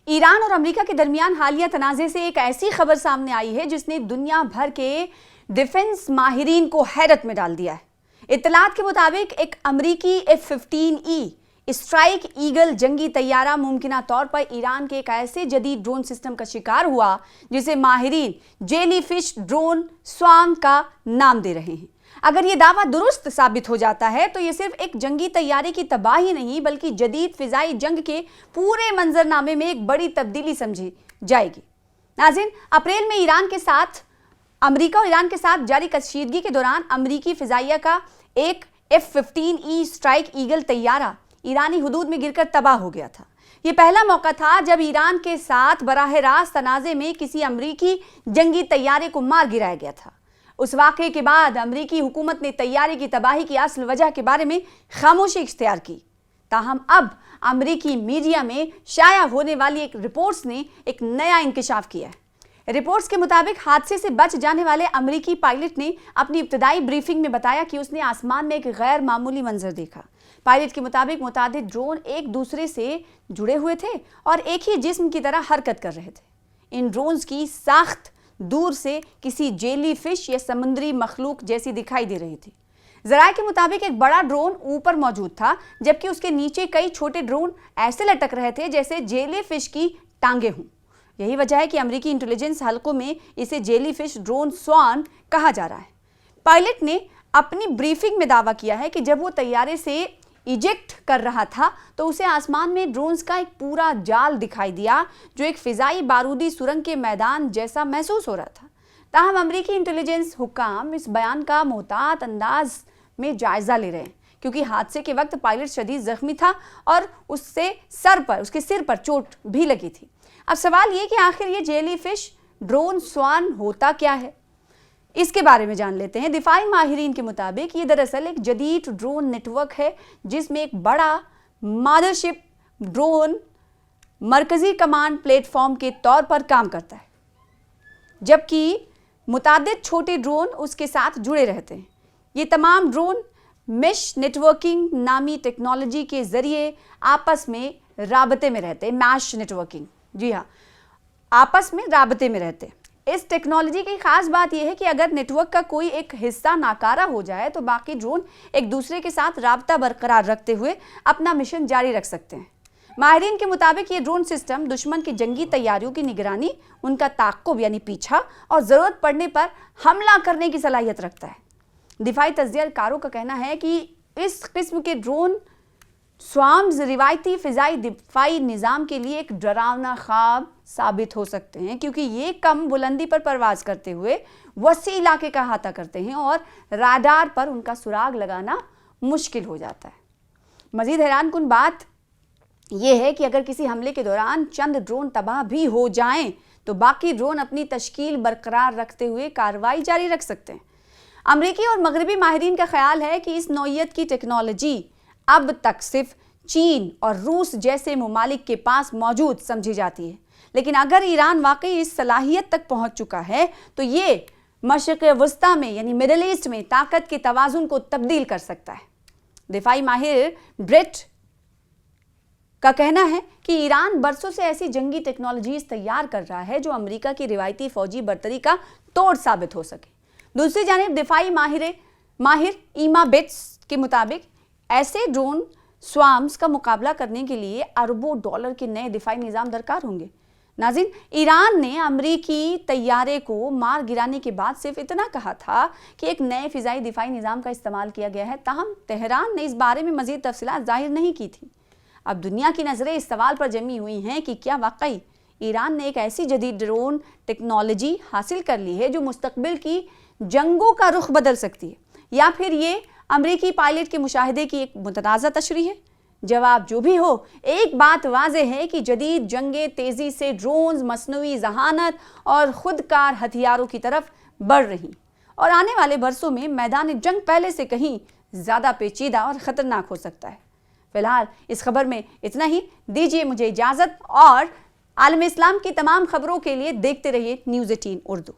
ایران اور امریکہ کے درمیان حالیہ تنازع سے ایک ایسی خبر سامنے آئی ہے جس نے دنیا بھر کے ڈیفنس ماہرین کو حیرت میں ڈال دیا ہے۔ اطلاعات کے مطابق ایک امریکی F-15E اسٹرائک ایگل جنگی طیارہ ممکنہ طور پر ایران کے ایک ایسے جدید ڈرون سسٹم کا شکار ہوا جسے ماہرین جیلی فش ڈرون سوارم کا نام دے رہے ہیں۔ اگر یہ دعویٰ درست ثابت ہو جاتا ہے تو یہ صرف ایک جنگی طیارے کی تباہی نہیں بلکہ جدید فضائی جنگ کے پورے منظرنامے میں ایک بڑی تبدیلی سمجھی جائے گی۔ ناظرین، اپریل میں امریکہ اور ایران کے ساتھ جاری کشیدگی کے دوران امریکی فضائیہ کا ایک F-15E اسٹرائک ایگل طیارہ ایرانی حدود میں گر کر تباہ ہو گیا تھا۔ یہ پہلا موقع تھا جب ایران کے ساتھ براہ راست تنازع میں کسی امریکی جنگی طیارے کو مار گرایا گیا تھا۔ اس واقعے کے بعد امریکی حکومت نے طیارے کی تباہی کی اصل وجہ کے بارے میں خاموشی اختیار کی۔ تاہم اب امریکی میڈیا میں شائع ہونے والی ایک رپورٹس نے ایک نیا انکشاف کیا ہے۔ رپورٹس کے مطابق حادثے سے بچ جانے والے امریکی پائلٹ نے اپنی ابتدائی بریفنگ میں بتایا کہ اس نے آسمان میں ایک غیر معمولی منظر دیکھا۔ پائلٹ کے مطابق متعدد ڈرون ایک دوسرے سے جڑے ہوئے تھے اور ایک ہی جسم کی طرح حرکت کر رہے تھے۔ ان ڈرونز کی ساخت دور سے کسی جیلی فش یا سمندری مخلوق جیسی دکھائی دے رہی تھی۔ ذرائع کے مطابق ایک بڑا ڈرون اوپر موجود تھا جبکہ اس کے نیچے کئی چھوٹے ڈرون ایسے لٹک رہے تھے جیسے جیلی فش کی ٹانگیں ہوں۔ یہی وجہ ہے کہ امریکی انٹیلیجنس حلقوں میں اسے جیلی فش ڈرون سوارم کہا جا رہا ہے۔ پائلٹ نے اپنی بریفنگ میں دعویٰ کیا ہے کہ جب وہ طیارے سے ایجیکٹ کر رہا تھا تو اسے آسمان میں ڈرونز کا ایک پورا جال دکھائی دیا جو ایک فضائی بارودی سرنگ کے میدان جیسا محسوس ہو رہا تھا۔ تاہم امریکی انٹیلیجنس حکام اس بیان کا محتاط انداز میں جائزہ لے رہے ہیں کیونکہ حادثے کے وقت پائلٹ شدید زخمی تھا اور اس کے سر پر چوٹ بھی لگی تھی۔ اب سوال یہ کہ آخر یہ جیلی فش ڈرون سوارم ہوتا کیا ہے؟ اس کے بارے میں جان لیتے ہیں۔ دفاعی ماہرین کے مطابق یہ دراصل ایک جدید ڈرون نیٹ ورک ہے جس میں ایک بڑا مادرشپ ڈرون مرکزی کمانڈ پلیٹ فارم کے طور پر کام کرتا ہے جبکہ متعدد چھوٹے ڈرون اس کے ساتھ جڑے رہتے ہیں۔ یہ تمام ڈرون میش نیٹ ورکنگ نامی ٹیکنالوجی کے ذریعے آپس میں رابطے میں رہتے ہیں۔ میش نیٹ ورکنگ، جی ہاں، آپس میں رابطے میں رہتے ہیں۔ اس ٹیکنالوجی کی خاص بات یہ ہے کہ اگر نیٹ ورک کا کوئی ایک حصہ ناکارہ ہو جائے تو باقی ڈرون ایک دوسرے کے ساتھ رابطہ برقرار رکھتے ہوئے اپنا مشن جاری رکھ سکتے ہیں۔ ماہرین کے مطابق یہ ڈرون سسٹم دشمن کی جنگی تیاریوں کی نگرانی، ان کا تعاقب یعنی پیچھا اور ضرورت پڑنے پر حملہ کرنے کی صلاحیت رکھتا ہے۔ دفاعی تجزیہ کاروں کا کہنا ہے کہ اس قسم کے ڈرون سوارمز روایتی فضائی دفاعی نظام کے لیے ایک ڈراونا خواب ثابت ہو سکتے ہیں کیونکہ یہ کم بلندی پر پرواز کرتے ہوئے وسیع علاقے کا احاطہ کرتے ہیں اور راڈار پر ان کا سراغ لگانا مشکل ہو جاتا ہے۔ مزید حیران کن بات یہ ہے کہ اگر کسی حملے کے دوران چند ڈرون تباہ بھی ہو جائیں تو باقی ڈرون اپنی تشکیل برقرار رکھتے ہوئے کارروائی جاری رکھ سکتے ہیں۔ امریکی اور مغربی ماہرین کا خیال ہے کہ اس نوعیت کی ٹیکنالوجی اب تک صرف چین اور روس جیسے ممالک کے پاس موجود سمجھی جاتی ہے، لیکن اگر ایران واقعی اس صلاحیت تک پہنچ چکا ہے تو یہ مشرق وسطیٰ میں یعنی مڈل ایسٹ میں طاقت کے توازن کو تبدیل کر سکتا ہے۔ دفاعی ماہر بریٹ کا کہنا ہے کہ ایران برسوں سے ایسی جنگی ٹیکنالوجیز تیار کر رہا ہے جو امریکہ کی روایتی فوجی برتری کا توڑ ثابت ہو سکے۔ دوسری جانب دفاعی ماہر ایما بیٹس کے مطابق ایسے ڈرون سوارمز کا مقابلہ کرنے کے لیے اربوں ڈالر کے نئے دفاعی نظام درکار ہوں گے۔ ناظرین، ایران نے امریکی طیارے کو مار گرانے کے بعد صرف اتنا کہا تھا کہ ایک نئے فضائی دفاعی نظام کا استعمال کیا گیا ہے، تاہم تہران نے اس بارے میں مزید تفصیلات ظاہر نہیں کی تھیں۔ اب دنیا کی نظریں اس سوال پر جمی ہوئی ہیں کہ کیا واقعی ایران نے ایک ایسی جدید ڈرون ٹیکنالوجی حاصل کر لی ہے جو مستقبل کی جنگوں کا رخ بدل سکتی ہے، یا پھر یہ امریکی پائلٹ کے مشاہدے کی ایک متنازع تشریح ہے؟ جواب جو بھی ہو، ایک بات واضح ہے کہ جدید جنگیں تیزی سے ڈرونز، مصنوعی ذہانت اور خودکار ہتھیاروں کی طرف بڑھ رہی اور آنے والے برسوں میں میدان جنگ پہلے سے کہیں زیادہ پیچیدہ اور خطرناک ہو سکتا ہے۔ فی الحال اس خبر میں اتنا ہی۔ دیجیے مجھے اجازت اور عالم اسلام کی تمام خبروں کے لیے دیکھتے رہیے نیوز 18 اردو۔